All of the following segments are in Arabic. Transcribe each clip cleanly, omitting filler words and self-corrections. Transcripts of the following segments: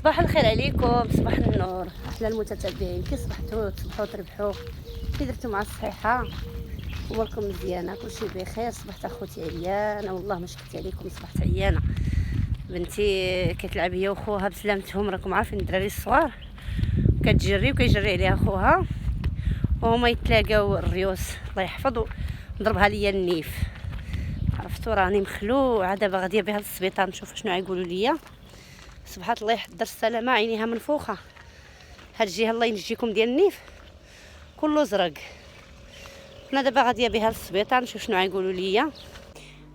صباح الخير عليكم، صباح النور احلى المتتبعين. كي صبحتوا تصبحوا تربحوا، كي درتوا مع الصحيحه اموركم مزيانه، كلشي بخير. صبحت اخوتي عيانه والله ما شكيت عليكم، صبحت عيانه. بنتي كتلعب هي وخوها بسلامتهم، راكم عارفين الدراري الصغار، كتجري وكيجري عليها خوها وهما يتلاقاو الريوس الله يحفظ ضربها ليا النيف. عرفتوا راني مخلوعه دابا غاديه بها للسبيطار نشوف شنو غايقولوا ليا. صبحات الله يحضر السلامه، عينيها منفوخه. هاد الجهه الله ينجيكم ديال النيف كله زرق. انا دابا غاديه بها للسبيطار نشوف شنو غايقولوا ليا.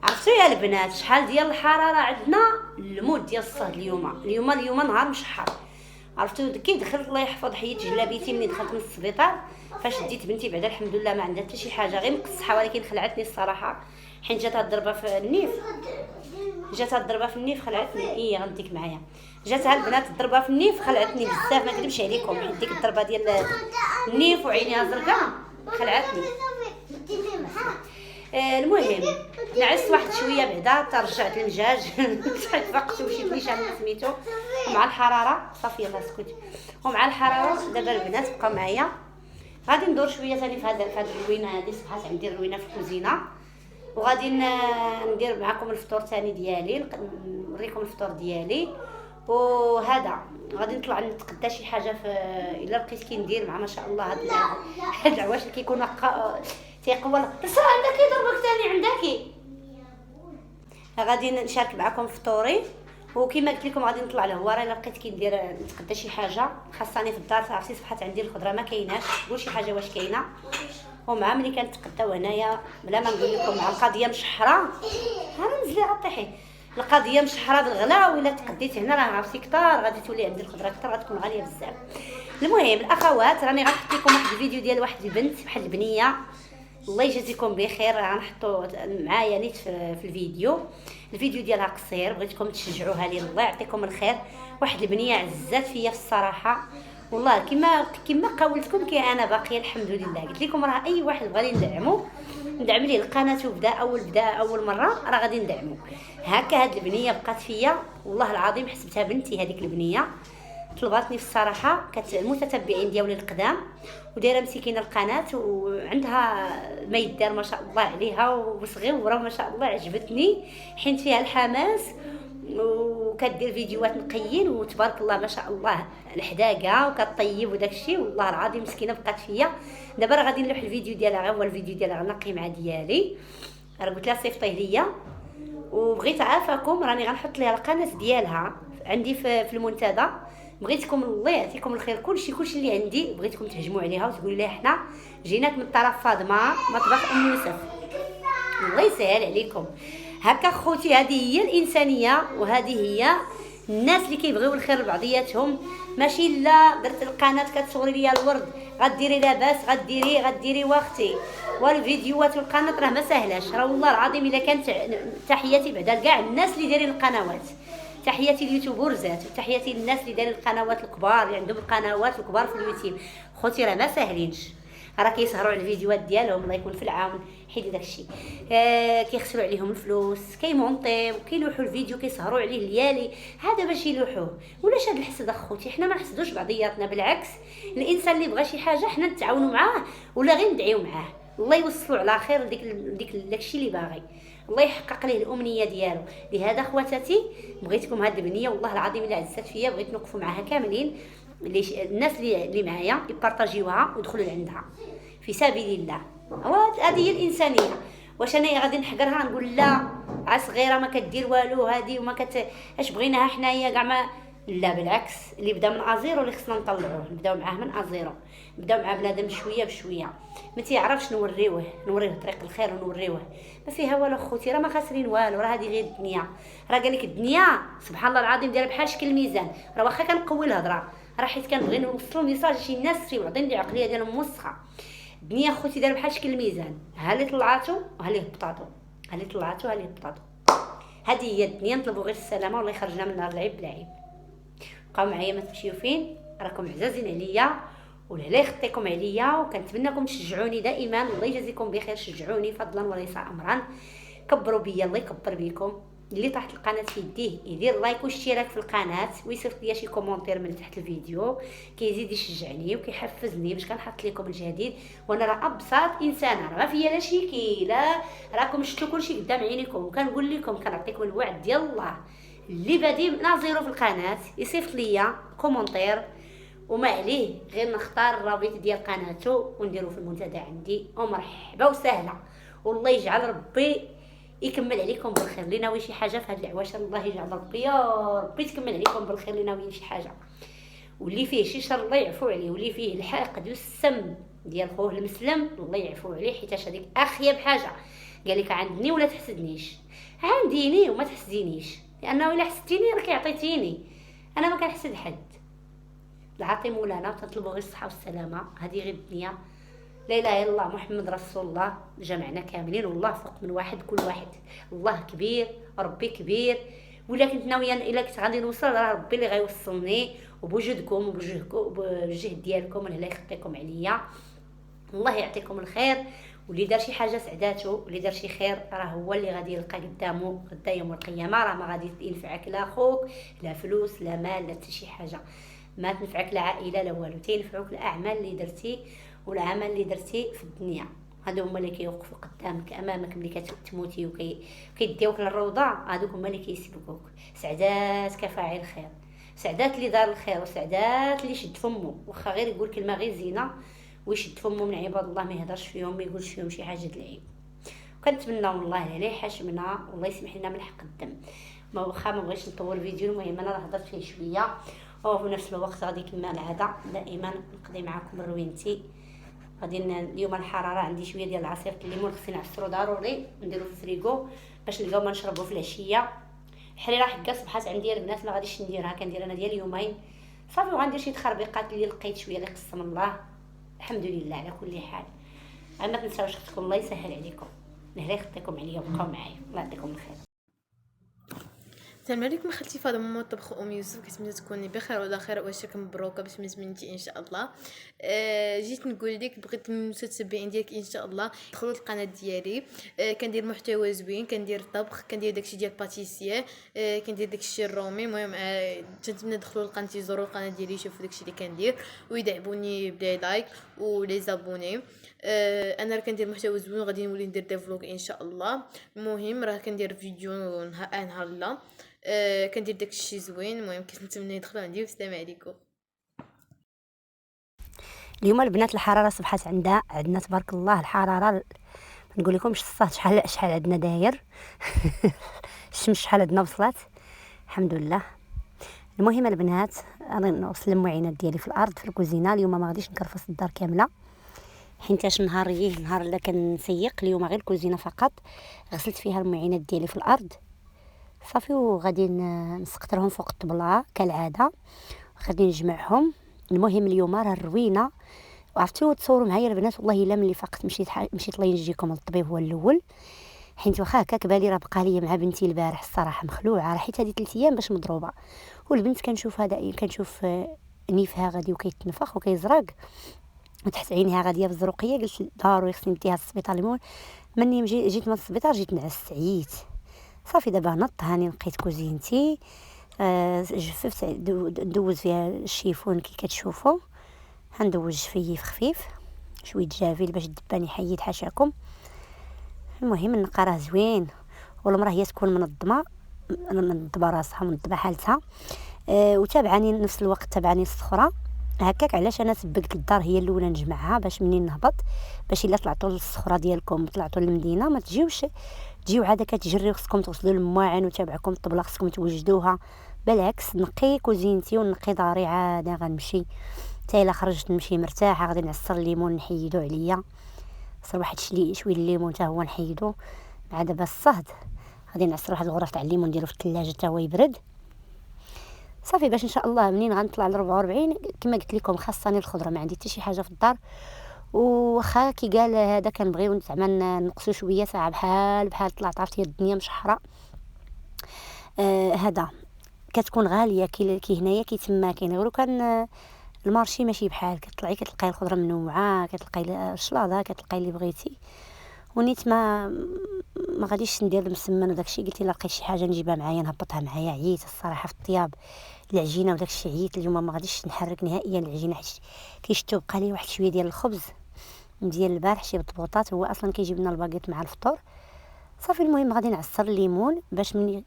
عرفتوا يا البنات شحال ديال الحراره عندنا؟ الموت ديال الصهد اليوم نهار مشحر. عرفتوا كي دخلت الله يحفظ حيت جلابيتي ملي دخلت من السبيطار، فاش ديت بنتي بعدا الحمد لله ما عندها حتى شي حاجه، غير مقصحه، ولكن خلعتني الصراحه حين جات الضربه في النيف. خلعتني. غنديك معايا. جاتها البنات الضربه في النيف خلعتني بزاف، ما نكذبش عليكم، حيت ديك الضربه ديال النيف وعينيها زرقاء خلعتني. المهم نعست واحد شويه بعدا ترجعت للمجاج تفقت ومشيت ليشان سميتو، ومع الحراره صافي يلاه سكت. ومع الحراره دابا البنات بقاو معايا، غادي ندور شويه ثاني في هذا الروينه هذه. صبحات عندي الروينه في الكوزينه، وغادي ندير معكم الفطور ثاني ديالي، نوريكم الفطور ديالي. وهذا غادي نطلع نتقدى شي حاجه في الا لقيت كي ندير مع ما شاء الله هاد العواش اللي كيكونوا تيقوا الصراحه عندك ضربك ثاني عندك. غادي نشارك معكم فطوري، وكما قلت لكم غادي نطلع لهواره الا لقيت كي ندير نتقدى شي حاجه خاصني في الدار. عرفتي صبحات عندي الخضره ما كايناش، قول شي حاجه واش كاينه. ومع ملي كنتقداو هنايا بلا ما نقول لكم مع القضيه مشحره، ها نزلي غطيحي القضيه مشحره بالغلا، ولا تقديت هنا راه عرفتي كثار غادي تولي عندي الخضره كثر غتكون غاليه بزاف. المهم الاخوات راني غنحط لكم واحد الفيديو ديال واحد البنت واحد البنيه الله يجازيكم بخير، غنحطو معايا نيت في الفيديو ديالها قصير، بغيتكم تشجعوها لي الله يعطيكم الخير. واحد البنيه عزات فيا في الصراحه والله، كما قولتكم كي انا باقيه الحمد لله. قلت لكم راه اي واحد بغى ندعم ليه القناه وبدا اول مره راه غادي ندعمو. هكا هاد البنيه بقات فيا والله العظيم، حسبتها بنتي هذيك البنيه. طلباتني في الصراحه المتتبعين ديالي القدام، ودايره مسكينه القناه وعندها ما يدار ما شاء الله عليها وصغيره ما شاء الله، عجبتني حين فيها الحماس وكدير فيديوهات نقيين وتبارك الله ما شاء الله الحداقه وكطيب وداك الشيء. والله العظيم مسكينه بقات فيا. دابا راه غادي نلوح الفيديو ديالها، غير هو الفيديو ديالها غنقي مع ديالي. راه قلت لها صيفطيه ليا، وبغيت عافاكم راني غنحط ليها القناه ديالها عندي في المنتدى. بغيتكم الله يعطيكم الخير كلشي اللي عندي، بغيتكم تهجموا عليها وتقولوا لها حنا جيناك من طرف فاطمه مطبخ ام يوسف. الله يسهل عليكم. هكا خوتي هذه هي الانسانيه، وهذه هي الناس اللي كيبغيو الخير لبعضياتهم. ماشي لا درت القناه كتصوري ليا الورد غديري لاباس غديري واختي، والفيديوهات والقناه راه ما سهلاش، راه والله العظيم الا كانت. تحياتي بعدا كاع الناس اللي دايرين القنوات، تحياتي اليوتيوبرزات، وتحياتي للناس اللي دايرين القنوات الكبار اللي عندهم القنوات الكبار في اليوتيوب. خوتي راه ما ساهلينش، راه كيسهروا على الفيديوهات ديالهم الله يكون في العون. حيدي داكشي كيخسروا عليهم الفلوس، كيمونطيو كيلوحوا الفيديو كيسهروا عليه الليالي، هذا باش يلوحوه. ولاش هذا الحسد اخوتي؟ حنا ما نحسدوش بعضياتنا، بالعكس الانسان اللي بغى شي حاجه حنا نتعاونوا معاه ولا غير ندعيو معاه، الله يوصلوا على خير داكشي اللي باغي، الله يحقق ليه الامنيه ديالو. لهذا خواتاتي بغيتكم هاد البنيه والله العظيم الا عزت فيا بغيت نوقفوا معاها كاملين. الناس اللي معايا يبارطاجيوها ودخلوا لعندها في سبيل الله. هذه هي الانسانيه. واش انا غادي نحقرها نقول لا صغيره ما كدير والو هذه وما اش بغيناها حنايا كاع ما لا، بالعكس اللي بدا من ازيرو اللي خصنا نطلعوه، نبداو معاه من ازيرو، نبداو مع بنادم شويه بشويه ما تيعرفش نوريوه طريق الخير ونوريوه ما فيها والو. خوتي راه ما خاسرين والو، راه هذه غير الدنيا. راه قال لك الدنيا سبحان الله العظيم دايره بحال شكل الميزان. راه واخا كنقوي الهضره راه حيت كنبغي نوصلوا ميساج شي ناس واعطين لي عقليه ديالهم موسخه. الدنيا خوتي دايره بحال شكل الميزان، ها اللي طلعاتو وها اللي هبطاتو، هذه هي الدنيا. نطلبوا غير السلامه والله يخرجنا من نار العيب بالعيب. بقاو معايا ما تمشيو فين، راكم عزازين عليا ولهلا يخطيكم عليا، وكنتمنىكم تشجعوني دائما. الله يجازيكم بخير، شجعوني فضلا وليس امرا، كبروا بيا الله يكبر بيكم. اللي طاحت القناه في يديه يدير لايك واشتراك في القناه ويصيفط ليا شي كومونتير من تحت الفيديو، كيزيد يشجعني وكيحفزني باش كنحط لكم الجديد. وانا راه ابسط انسانه، راه ما فيا لا شيكي لا، راكم شفتوا كلشي قدام عينيكم. وكنقول لكم كنعطيكم الوعد ديال الله، اللي بادي ناظروا في القناه يصيفط ليا كومونتير وما عليه غير نختار الرابط ديال قناته ونديرو في المنتدى عندي، ومرحبا وسهله. والله يجعل ربي يكمل عليكم بالخير. اللي ناوي شي حاجه في هاد العواشر الله يجعل ربي يا ربي تكمل عليكم بالخير. اللي ناويين شي حاجه واللي فيه شي شر الله يعفو عليه، واللي فيه الحقد والسم ديال خوه المسلم الله يعفو عليه، حيت هذيك اخيب حاجه. قال لك عندني ولا تحسدنيش، عنديني وما تحسدينيش، لانه الا حسدتيني راكي عطيتيني، انا ما كنحسد حد. العاطي مولانا وتطلبوا غير الصحه والسلامه، هذه غير الدنيا. لا اله الا الله محمد رسول الله، جمعنا كاملين والله فوق من واحد كل واحد. الله كبير ربي كبير، ولا كنت ناويه الا كنت غادي نوصل راه ربي اللي غيوصلني، وبوجودكم وبالجهد ديالكم الله يخطيكم عليا. الله يعطيكم الخير. واللي دار شي حاجه سعداتو، واللي دار شي خير راه هو اللي غادي يلقى قدامه غدا يوم القيامه. راه ما غادي ينفعك لا خوك لا فلوس لا مال لا حتى شي حاجه، ما تنفعك لا عائله لا والو، تينفعوك الاعمال اللي درتي والعمل اللي درتي في الدنيا. هادو هما اللي كيوقفوا قدامك امامك ملي كتموتي وكيديوك للروضه، هادوك هما اللي كيسبقوك. سعدات كفاعل الخير، سعدات اللي دار الخير، وسعدات اللي شد فمو واخا غير يقول كلمه غير زينه ويشد فمو من عباد الله، ما يهضرش فيهم ما يقولش فيهم شي حاجه د العيب. وكنتمنى والله لا يحشمنا والله يسمح لنا من حق الدم. ما واخا ما بغيتش نطول الفيديو، المهم انا راه هضرت فيه شويه، وفي نفس الوقت غادي كما العاده دائما نقضي معكم روينتي. غادي اليوم الحراره عندي شويه ديال العصير الليمون خصني نعصرو ضروري نديرو في الفريغو باش نلقاو ما نشربو في العشيه. الحريره حكا صبحات عندي البنات ما غاديش نديرها، كندير انا ديال يومين صافي، وغندير شي تخربيقات اللي لقيت شويه اللي قسم الله. الحمد لله على كل حال. ما تنساوش اختكم الله يسهل عليكم، الله يخطيكم عليا وبقاو معايا. الله يعطيكم الخير. السلام عليكم خالتي فاطمه، ماما طبخ ام يوسف. كنتمنى تكوني بخير وعلى خير واشياء مبروكه باش مزمنتي ان شاء الله. جيت نقول لك بغيت المتتبعين ديالك ان شاء الله دخلوا القناه ديالي. كندير محتوى زوين، كندير طبخ، كندير داكشي ديال باتيسيه، كندير داكشي الرومي. المهم تنتمنى تدخلوا القناه يزوروا القناه ديالي يشوفوا داكشي اللي كندير ويدعموني بلي لايك ولي زابوني. انا راه كندير محتوى زوين وغادي نولي ندير دي فلوغ ان شاء الله. المهم راه كندير فيديو نهار لا كندير داكشي زوين. المهم كنتمنى يدخلوا عندي والسلام عليكم. اليوم البنات الحراره صبحات عندنا تبارك الله. الحراره نقول لكمش الصهد شحال عندنا داير الشمس شحال عندنا وصلات الحمد لله. المهم البنات انا نوصل المعينات ديالي في الارض في الكوزينه. اليوم ما غاديش نكرفص الدار كامله حيت النهار اللي كنسيق. اليوم غير الكوزينه فقط غسلت فيها المعينات ديالي في الارض صافي، وغادي نسقطرهم فوق الطبله كالعاده، غادي نجمعهم. المهم اليوم راه الروينه، وعرفتوا تصوروا معايا البنات والله الا ملي فقت مشيت الله ينجيكم للطبيب هو الاول، حيت واخا هكاك بالي راه بقى لي مع بنتي البارح الصراحه مخلوعه، راه حيت هذه 3 ايام باش مضروبه. والبنت كنشوف نيفها غادي وكيتنفخ وكيزرق وتحت عينها غاديه بالزروقيه. قلت ضروري خصني نديها للسبيطار. المهم مني جيت من السبيطار جيت نعست عييت صافي. دابا نط هاني نقيت كوزينتي، جففت ندوز فيها الشيفون كي كتشوفوا، هندوز جفيف خفيف شويه جافيل باش الدبان يحيد حاشاكم. المهم النقا راه زوين، والمراه هي تكون منظمه راسها منظمه حالتها. وتابعني نفس الوقت تابعني الصخره هكاك. علاش انا سبقت الدار هي الاولى نجمعها باش منين نهبط، باش الا طلعتوا للصخره ديالكم طلعتوا للمدينه ما تجيو عاده كتجريو. خصكم توصلوا للمواعن وتابعكم الطبله خصكم توجدوها. بالعكس نقي كوزينتي ونقي داري عاده غنمشي حتى الا خرجت نمشي مرتاحه. غادي نعصر الليمون نحيدو عليا، صر واحد شويه الليمون حتى هو نحيدو. مع دابا الصهد غادي نعصر واحد الغرف تاع الليمون نديرو في الثلاجه حتى هو يبرد صافي، باش ان شاء الله منين غنطلع ل 44 كما قلت لكم خاصني الخضره، ما عندي حتى شي حاجه في الدار. وخا كي قال هذا كنبغيو زعما نقصوا شويه ساعه بحال طلعت عرفتي الدنيا مشحره. هذا كتكون غاليه كي هنايا كي تما كاين غير كان المارشي ماشي بحال كتطلعي كتلقاي الخضره منوعه، كتلقاي الشلاضه، كتلقاي اللي بغيتي. ونيت ما غاديش ندير المسمن وداكشي، قلت الا لقيت شي حاجه نجيبها معايا نهبطها معايا. عييت الصراحه في الطياب العجينه وداكشي، عييت اليوم ما غاديش نحرك نهائيا العجينه، حيت كيشتو بقى لي واحد شويه ديال الخبز ديال البارح، شي بطبوطات، هو اصلا كيجيب لنا الباكيت مع الفطور. صافي المهم غادي نعصر الليمون باش مني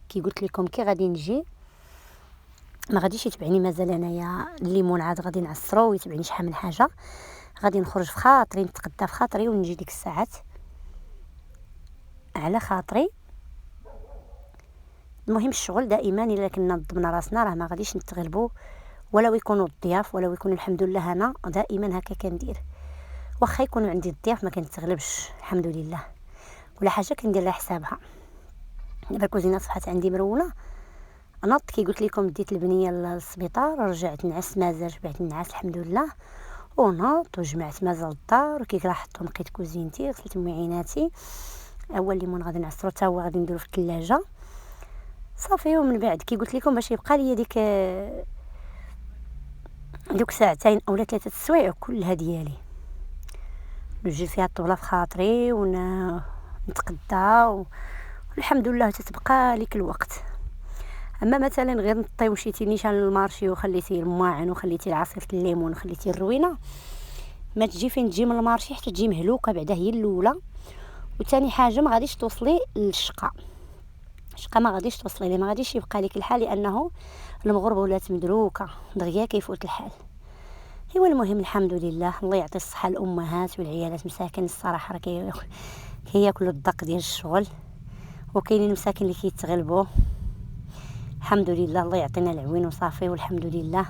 كي قلت لكم كي غادي نجي ما غاديش يتبعني مازال انايا الليمون، عاد غادي نعصرو ويتبعني شحال من حاجه. غادي نخرج في خاطري، نتقدى في خاطري ونجي ديك الساعات على خاطري. المهم الشغل دائما الا كنا نضمنا راسنا راه ما غاديش نتغلبوا، ولا يكونوا الضياف ولا يكونوا الحمد لله. انا دائما هكا كندير، واخا يكونوا عندي الضياف ما كنتغلبش الحمد لله، ولا حاجه كندير لها حسابها. دابا الكوزينه صبحت عندي مرونه، نط كي قلت لكم ديت البنيه للسبيطار، رجعت نعس مازال، شبعت النعاس الحمد لله، ونط وجمعت مازال الدار. وكي راحت نقيت كوزينتي، غسلت معيناتي، اول ليمون غادي نعصرو حتى هو غادي نديرو في الثلاجه صافي. ومن بعد كي قلت لكم باش يبقى لي دوك ساعتين اولا 3 سوايع كلها ديالي، نوجد فيها الطبله في خاطري ونتقدى والحمد لله تتبقى لك الوقت. اما مثلا غير نطي ومشيتي نيشان للمارشي وخليتي الماعن وخليتي عصير الليمون وخليتي الروينه، ما تجي فين تجي من المارشي حتى تجي مهلوكه بعدا، هي الاولى. وثاني حاجه ما غاديش توصلي للشقه، الشقه ما غاديش توصلي لي، ما غاديش يبقى لك الحال، لانه المغربه ولات مدروكه دغيا كيفوت الحال. ايوا المهم الحمد لله، الله يعطي الصحه للامهات والعيالات مساكن الصراحه راه كياكلوا الدق ديال الشغل، وكاينين مساكن اللي كيتغلبوا الحمد لله، الله يعطينا العوين وصافي والحمد لله.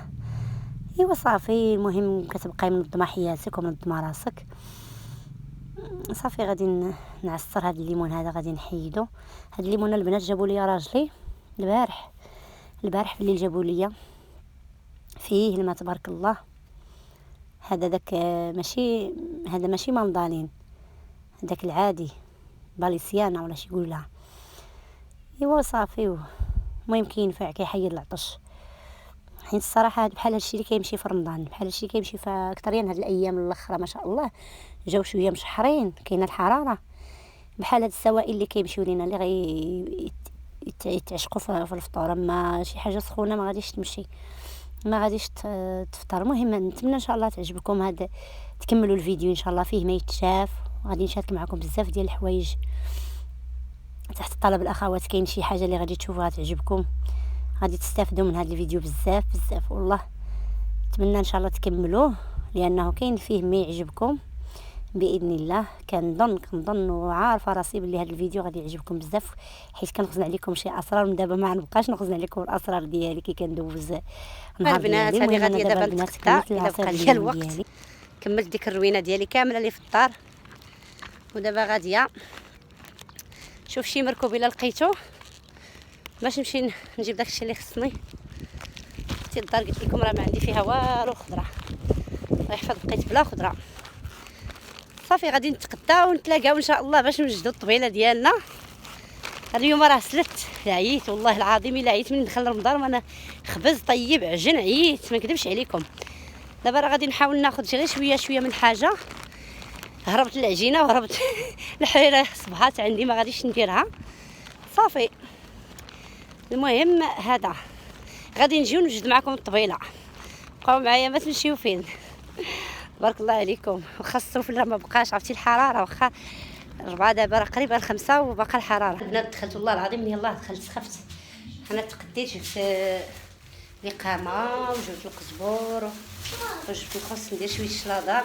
ايوا صافي المهم كتبقاي منظمه حياتك ومنظمه راسك صافي. غادي نعصر هذا الليمون هذا، غادي نحيدو. هذا الليمون البنات جابوا لي راجلي البارح بالليل، جابوا لي فيه الماء تبارك الله. هذا داك ماشي مندالين، داك العادي باليسيانا ولا شي يقول لها. ايوا صافي المهم كينفع كيحيد العطش، حيت الصراحه بحال هادشي اللي كيمشي في رمضان، بحال هادشي اللي كيمشي في اكثريا هاد الايام الاخرى ما شاء الله جاو شويه مشحرين، كاينه الحراره، بحال هاد السوائل اللي كيمشيو لينا اللي يتعشقوا في الفطور. اما شي حاجه سخونه ما غاديش تمشي، ما غاديش تفطر. المهم نتمنى ان شاء الله تعجبكم هذا، تكملوا الفيديو ان شاء الله، فيه ما يتشاف. غادي نشارك معكم بزاف ديال الحوايج تحت طلب الاخوات، كاين شي حاجه اللي غادي تشوفوها تعجبكم، غادي تستافدوا من هذا الفيديو بزاف بزاف والله. نتمنى ان شاء الله تكملوه، لانه كاين فيه ما يعجبكم باذن الله. كنظن وعارفه راسي بلي هذا الفيديو غادي يعجبكم بزاف، حيت كنخزن عليكم شي اسرار، من دابا ما نبقاش نخزن عليكم الاسرار ديالي كي كندوز نهار البنات. هذه غادي دابا نتقدى الا بقى ليا الوقت. كملت ديك الروينه ديالي كامله اللي في الدار، ودابا غاديه شوف شي مركوب الا لقيتو باش نمشي نجيب داكشي اللي خصني. حتى الدار قلت لكم راه ما عندي فيها والو خضره، الله يحفظ بقيت بلا خضره. صافي غادي نتقدى ونتلاقاو ان شاء الله باش نوجدوا الطبيله ديالنا. اليوم راه سلت، عييت والله العظيم الا عييت من دخل رمضان وانا خبز طيب عجن، عييت ما نكذبش عليكم. دابا راه غادي نحاول ناخذ غير شويه من حاجه. هربت العجينه وهربت الحريره صبحات عندي ما غاديش نديرها صافي. المهم هذا غادي نجيو نوجد معكم الطبيله، بقاو معايا ما تمشيو فين. بارك الله عليكم. واخا الصوف راه ما بقاش، عرفتي الحراره، واخا 4 دابا راه قريبه 5 وباقا الحراره. البنات دخلت والله العظيم من يلاه دخلت سخفت. انا تقديت جبت لقامه وجبت القزبور وجبت الخس، ندير شويه الشلاضه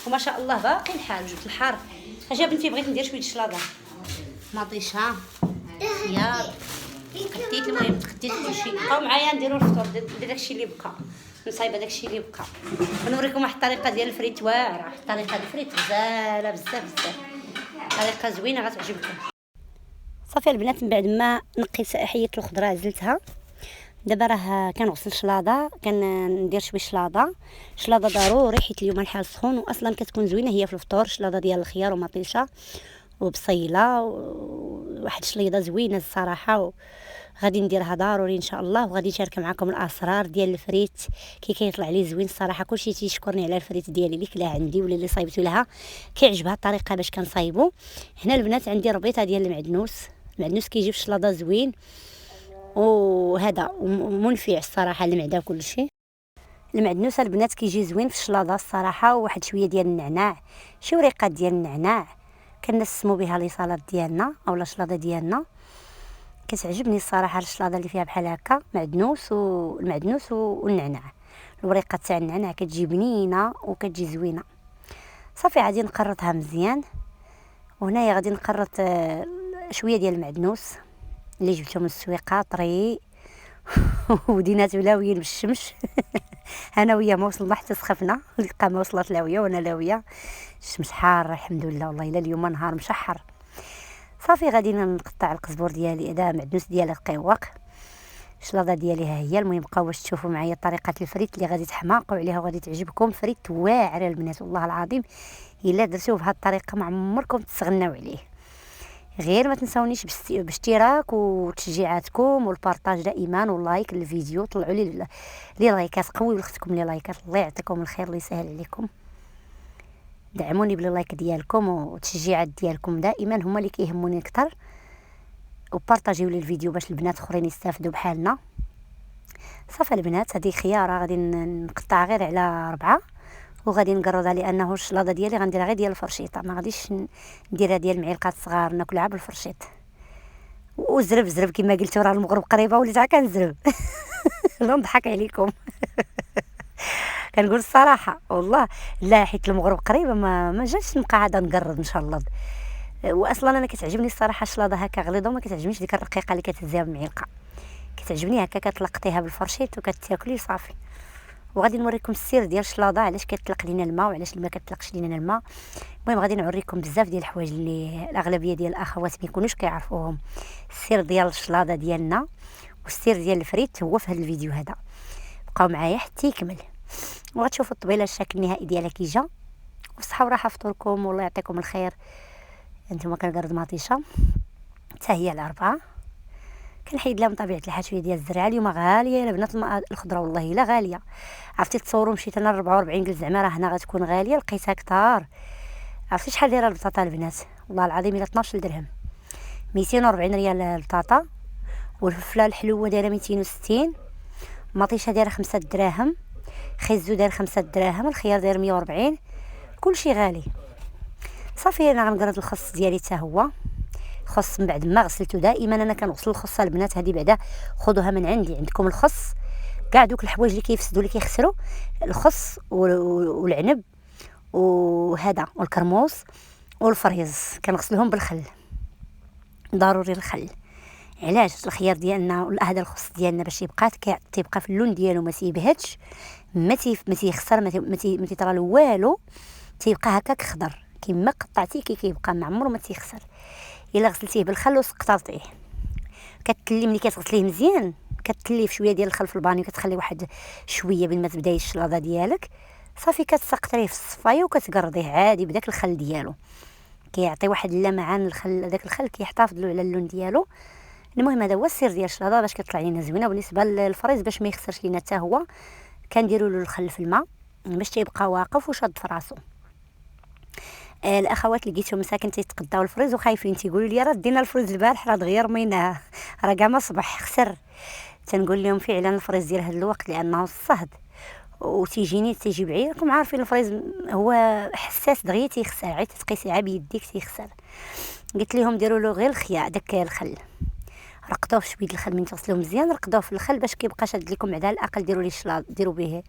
وما شاء الله باقي الحال. وجبت الحار، اجا بنتي بغيت ندير شويه الشلاضه مطيشه خيار تقديت. المهم تقديت كلشي، بقاو معايا نديرو الفطور داكشي اللي بقى، نصايبه داكشي اللي بقى. ونوريكم واحد الطريقه ديال الفريت واعره، واحد الطريقه ديال الفريت غزاله بزاف طريقه زوينه غتعجبكم. صافي البنات من بعد ما نقيت حيدت الخضره عزلتها، دابا راه كنغسل شلاضه، كندير شويه شلاضه ضروري حيت اليوم الحال سخون، واصلا كتكون زوينه هي في الفطور. شلاضه ديال الخيار ومطيشه وبصيله وواحد شليضه زوينه الصراحه غادي نديرها ضروري ان شاء الله، وغادي نشارك معكم الاسرار ديال الفريت كي كيطلع لي زوين. الصراحه كلشي تيشكرني على الفريت ديالي اللي كلا عندي ولا اللي صايبته لها كيعجبها الطريقه باش كنصايبو. هنا البنات عندي ربيطه ديال المعدنوس كيجي في الشلاضه زوين وهذا منفع الصراحه للمعده وكلشي. المعدنوس البنات كيجي زوين في الشلاضه الصراحه، وواحد شويه ديال النعناع، شي وريقات ديال النعناع كنسمو بها لي صالات ديالنا اولا الشلاضه ديالنا. كتعجبني الصراحه الشلاضه اللي فيها بحال هكا المعدنوس والنعناع. الوريقه تاع النعناع كتجي بنينه وكتجي زوينه. صافي غادي نقرطها مزيان، وهنايا غادي نقرط شويه ديال المعدنوس اللي جبتو من السويقه طري ودينات لاويين بالشمس انا وياه ما وصلنا حتى سخفنا، القامه وصلت لاويه وانا لاويه. الشمس حاره الحمد لله، والله الا اليوم نهار مشحر. صافي غادي نقطع القزبور ديالي، هذا معدنوس ديال القيواق. الشلاضه ديالي ها هي. المهم بقاو باش تشوفوا معايا طريقه الفريت اللي غادي تحماقوا عليها وغادي تعجبكم. فريت واعر البنات والله العظيم، الا درتوه بهذه الطريقه ما عمركم تستغناو عليه. غير ما تنساونيش باشتراك وتشجيعاتكم والبارطاج دائما واللايك للفيديو. طلعوا لي لايكات، قويوا لختكم لي لايكات، الله يعطيكم الخير، الله يسهل عليكم. دعموني باللايك ديالكم والتشجيعات ديالكم دائما هما اللي كيهموني اكثر، وبارطاجيو لي الفيديو باش البنات اخرين يستافدوا بحالنا. صافي البنات هذه خياره غادي نقطع غير على 4 وغادي نقرضها، لانه الشلاضه ديالي غنديرها غير ديال الفرشيطه، ما غاديش نديرها ديال معلقات صغار ناكلها بالفرشيط. وزرب كما قلتوا راه المغرب قريبه وليت كنزرب لا نضحك عليكم كنقول الصراحه والله لا، حيت المغرب قريبه ما جاتش نبقى عاد نقرض نشلض. واصلا انا كتعجبني الصراحه الشلاضه هكا غليظه، وما كتعجبنيش ديك الرقيقه اللي كتهزيها بمعلقه، كتعجبني هكا كتلقطيها بالفرشيط وكتاكلي صافي. وغادي نوريكم السر ديال الشلاضه، علاش كيطلق لينا الماء وعلاش ما كتطلقش لينا الماء. المهم غادي نوريكم بزاف ديال الحوايج اللي الاغلبيه ديال الاخوات ما يكونوش كيعرفوهم. السر ديال الشلاضه ديالنا والسر ديال الفريت هو في هذا الفيديو هذا، بقاو معايا حتى يكمل وغتشوفوا الطبيله الشكل النهائي ديالها كي جا. والصحه وراحه فطوركم والله يعطيكم الخير. انتما كنقرض مطيشه حتى هي على 4، كنحيد لها من طبيعه الحال شويه ديال الزرعه. اليوم غاليه يا بنات الخضره، والله الا غاليه. عرفتي تصوروا مشيت انا 44 قلت زعما راه هنا غتكون غاليه، لقيتها كثار. عرفتي شحال دايره البطاطا البنات؟ والله العظيم الا 12 درهم، 240 ريال البطاطا. والفلفله الحلوه دايره 260، مطيشه دايره 5 دراهم، خيزو داير 5 دراهم، الخيار داير 140. كلشي غالي. صافي انا غنقرض الخص ديالي حتى هو. الخص من بعد ما غسلته، دائما انا كنغسل الخص البنات. هذه بعدا خذوها من عندي، عندكم الخص كاع دوك الحوايج اللي كيفسدوا اللي كيخسروا، الخص والعنب وهذا والكرموس والفريز كنغسلهم بالخل، ضروري الخل. علاش؟ الخيار ديالنا ولا هذا الخص ديالنا باش تيبقى في اللون ديالو ما تيبهتش، ما تيخسر، ما تيطرى له والو، تيبقى هكاك خضر كيما قطعتيه كيبقى ما عمره ما تيخسر. الا غسلتيه بالخل وسقطرتيه كتلي، ملي كتغسليه مزيان كتليه في شويه ديال الخل في البانيو، كتخلي واحد شويه بين ما تبداي الشلاضه ديالك. صافي كتسقطريه في الصفايه وكتقرضيه عادي بداك الخل ديالو، كيعطي واحد اللمعان. الخل داك الخل كيحتفظ له على اللون ديالو. المهم هذا هو السر ديال الشلاضه باش كتطلع لينا زوينه. بالنسبه للفريز باش ما يخسرش لينا حتى هو، كنديروا له الخل في الماء باش تيبقى واقف وشاد في راسو. الاخوات اللي لقيتهم مساكن تيتقداو الفريز وخايفين تيقولوا لي راه دينا الفريز البارح راه دغيا رميناه راه كاع ما صبح خسر. تنقول لهم فعلا الفريز ديال هذا الوقت لانه الصهد تيجي بعيد. راكم عارفين الفريز هو حساس دغيا تيخسر، عاد تقيسي عا بيديك تيخسر. قلت لهم ديروا له غير الخيار داك الخل، رقدوه في شويه الخل من تغسلوه مزيان، رقدوه في الخل باش كيبقى شاد لكم. على الاقل ديروا ليه الشلاض، ديروا به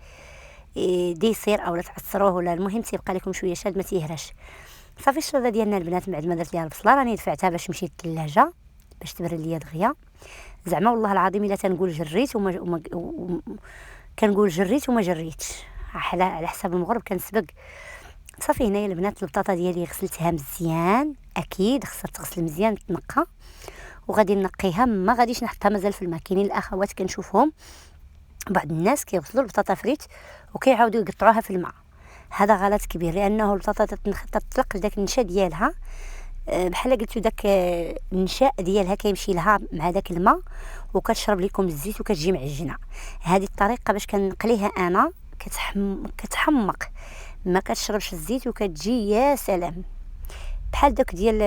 ديسير اولا تعصروه ولا المهم تيبقى لكم شويه شاد ما تيهرش. صافي الشلاضه ديالنا البنات بعد ما درت ليها البصله راني دفعتها باش مشيت للثلاجه باش تبرد ليا دغيا. زعما والله العظيم الا تنقول جريت كنقول جريت وما جريتش، على حساب المغرب كنسبق. صافي هنايا البنات البطاطا ديالي غسلتها مزيان، اكيد خصها تغسل مزيان تنقى، وغادي نقيها ما غاديش نحطها مازال في الماء. كاينين الاخوات كنشوفهم بعض الناس كيغسلوا البطاطا فريت وكيعاودوا يقطعوها في الماء، هذا غلط كبير، لانه البطاطا تطلق داك النشا ديالها بحال قلتو داك النشاء ديالها كيمشي لها مع داك الماء وكتشرب لكم الزيت وكتجي معجنه. هذه الطريقه باش كنقليها انا كتحمق، ما كتشربش الزيت وكتجي يا سلام بحال دوك ديال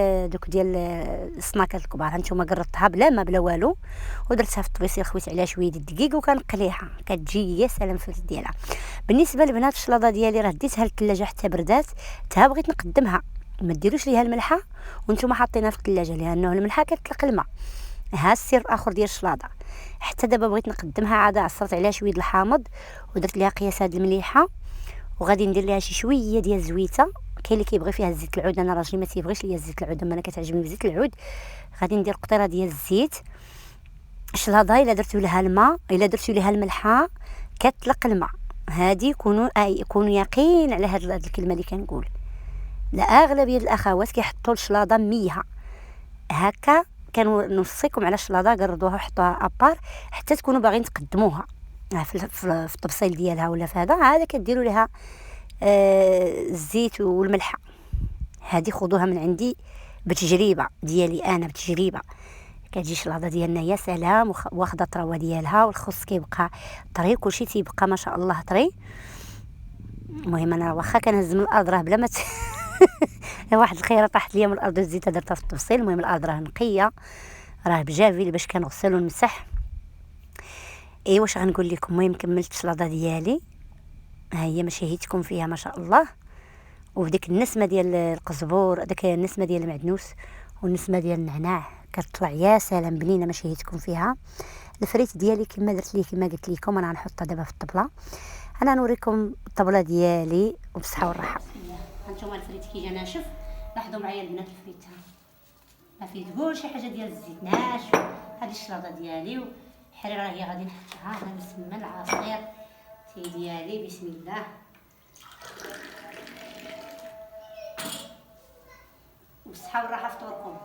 السناكات الكبار. هانتوما قرطتها بلا ما بلا والو ودرتها في الطبيسيل، خويت عليها شويه د الدقيق وكنقليها كتجي يا سلام في ديالها. بالنسبه لبنات الشلاضه ديالي راه ديتها للثلاجه حتى بردات، تا بغيت نقدمها ما ديروش ليها الملحه وانتم حاطينها في الثلاجه لانه الملحه كتطلق الماء. ها السر الاخر ديال الشلاضه. حتى دابا بغيت نقدمها عاد عصرت عليها شويه الحامض ودرت ليها قياس هاد المليحه وغادي ندير ليها شي شويه ديال الزويته. كاين اللي كيبغي فيها زيت العود، انا راجلي ما تيبغيش ليا زيت العود، اما انا كتعجبني بزيت العود. غادي ندير قطيره ديال الزيت. الشلاضه الا درتو لها الماء الا درتو لها الملحه كتطلق الماء. هادي يكونوا يقين على هاد الكلمه اللي كنقول. لا اغلبيه الاخوات كيحطوا الشلاضه ميها هكا. كنوصيكم على الشلاضه قردوها وحطوها ابار حتى تكونوا باغيين تقدموها في الطبسيل ديالها ولا في هذا عاد كديروا لها الزيت والملحه. هذه خذوها من عندي بتجربه ديالي انا، بتجربه كتجي الشلاضه ديالنا يا سلام واخده الطروه ديالها والخص كيبقى طري، كلشي تيبقى ما شاء الله طري. المهم انا واخا كنهز من الارض راه بلا ما واحد الخيره طاحت ليا من الارض الزيت درتها في التفصيل. المهم الارض راه نقيه، راه بجافيل باش كنغسل ونمسح. واش غنقول لكم. المهم كملت الشلاضه ديالي ها هي مشيتكم فيها ما شاء الله، وديك النسمه ديال القزبور، ديك النسمه ديال المعدنوس والنسمه ديال النعناع كتطلع يا سلام بنينه مشيتكم فيها. الفريت ديالي كما درت ليه كما قلت لكم انا غنحطها دابا في الطبله. انا نوريكم الطبله ديالي وبصحه والراحه. هانتوما الفريت كي جا ناشف، لاحظوا معايا البنات الفريت ما فيه تقول شي حاجه ديال الزيت ناشف. هذه الشلاضه ديالي الحريره هي غادي نحطها انا بسم العصير ديالي بسم الله. والصحه والراحه فطوركم.